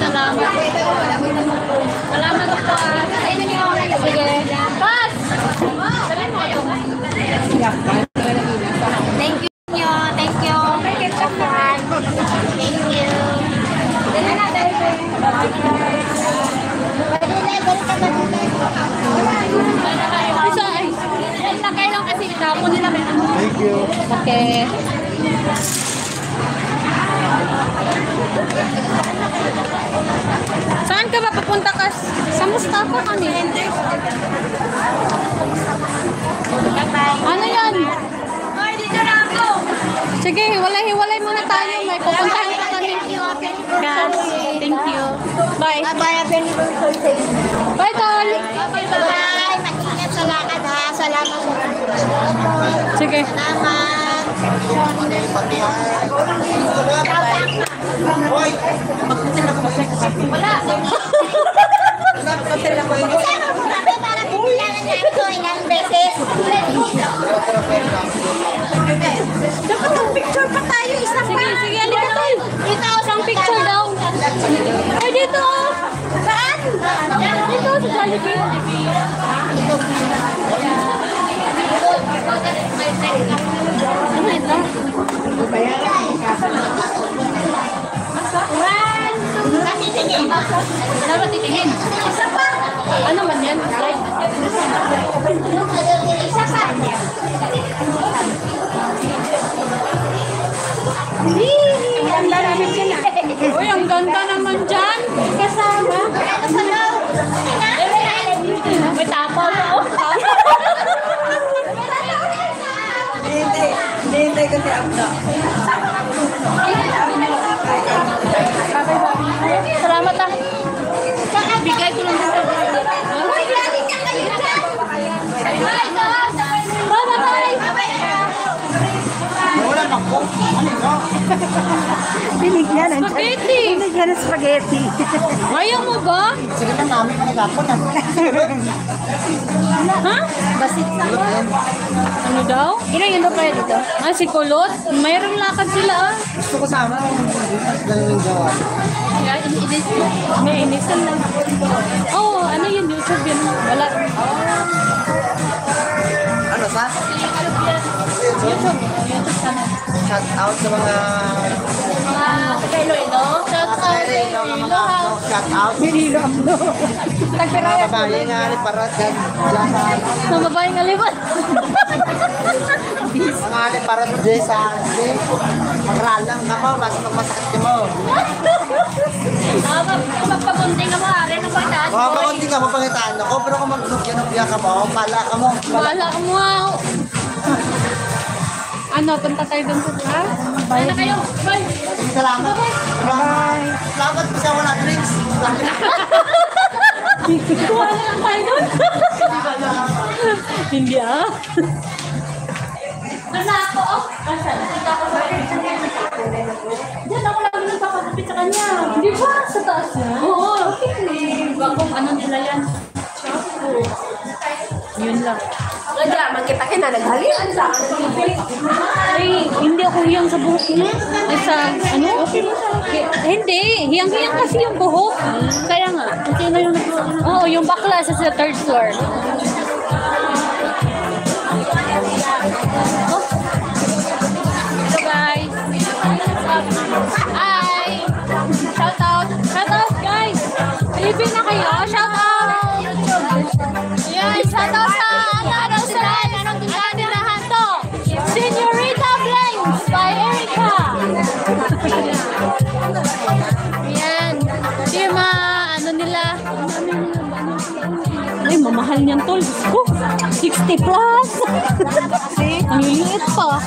Salamat. Salamat po. Sige. Pas! Thank you nyo. Thank you. Thank you. Thank you. Okay. Saan ka ba papunta ka? Sa Mustafa kami. Ano yan? Sige, hiwalay muna tayo. May pupuntahan ka kami. Guys, thank you. Bye. Bye, anniversary. Bye, Tol. Bye. Mag-ingat sa lakad ha. Salamat. Sige. Salamat. Wala. Parang kailangan niya ito ilang beses. Dapat ang picture pa tayo. Isang pa. Sige, alika, Tol. Dito, Isang picture daw. Ay, dito. saan? Dito, sa Jollibee. Ano ito? Titingin. Dapat titingin. Isa pa. Ano man yan? Isa pa. Ang ganda namin sila. Uy, ang ganda naman dyan. Kasama. May tapaw na oh. Hindi ko si Abdo. Salamat ah. Bigay ko lang dito. Binigyan ng Spaghetti. Binigyan ng spaghetti. Ayaw mo ba? Sige na namin manigapon na. Ha? Basit sa ano daw? Ilan yun daw kaya dito? Ah, si Kulot? Mayroong lakad sila ah. Gusto ko sama. Ganun yung gawa. May inisan lang. Oo, ano yun? YouTube yun. Wala. Ano sa? YouTube. YouTube sana. Shout out sa mga Kay Loilo. Shout out kay Loilo. shout out Binilo Abdo. mga babae nga aliparat yan. Sa babaeng alipat. Mga aliparat dyan sa magralang ka mo, basta magmasakit mo. Magpabunting ka mo, Ari. Ano ba itaas Mga pakunti ka, mapangitaan ako, pero kung mag-nukya ka mo, pala ka mo. Wala ka mo. Ano, punta tayo dun sa ha? Bye na kayo. Bye. Salamat. Bye. Salamat kasi wala drinks. Kuha na lang tayo dun. Hindi ah. Nasa ako, oh. Diyan ako lang nagpapagupit sa kanya. Hindi ba? Sa taas niya? Oo. Okay. Bagong ano nila yan. Shampoo. Yun lang. Kaya, magkita na naghalian sa Ay, hindi ako hiyang sa buhok niya. Ay, sa, ano? Hindi. Hiyang-hiyang kasi yung buhok. Kaya nga. Okay na yung oo, yung bakla sa third floor. Oh. So guys. Hi. Shout out. Shout out guys. Pilipin na kayo. Shout out. Yan. Shout out sa anong tinatirahan to? Senorita Blanks by Erica. Yan. Yung ano nila. Ay, mamahal niyan tol. 60 plus. Ang liit pa.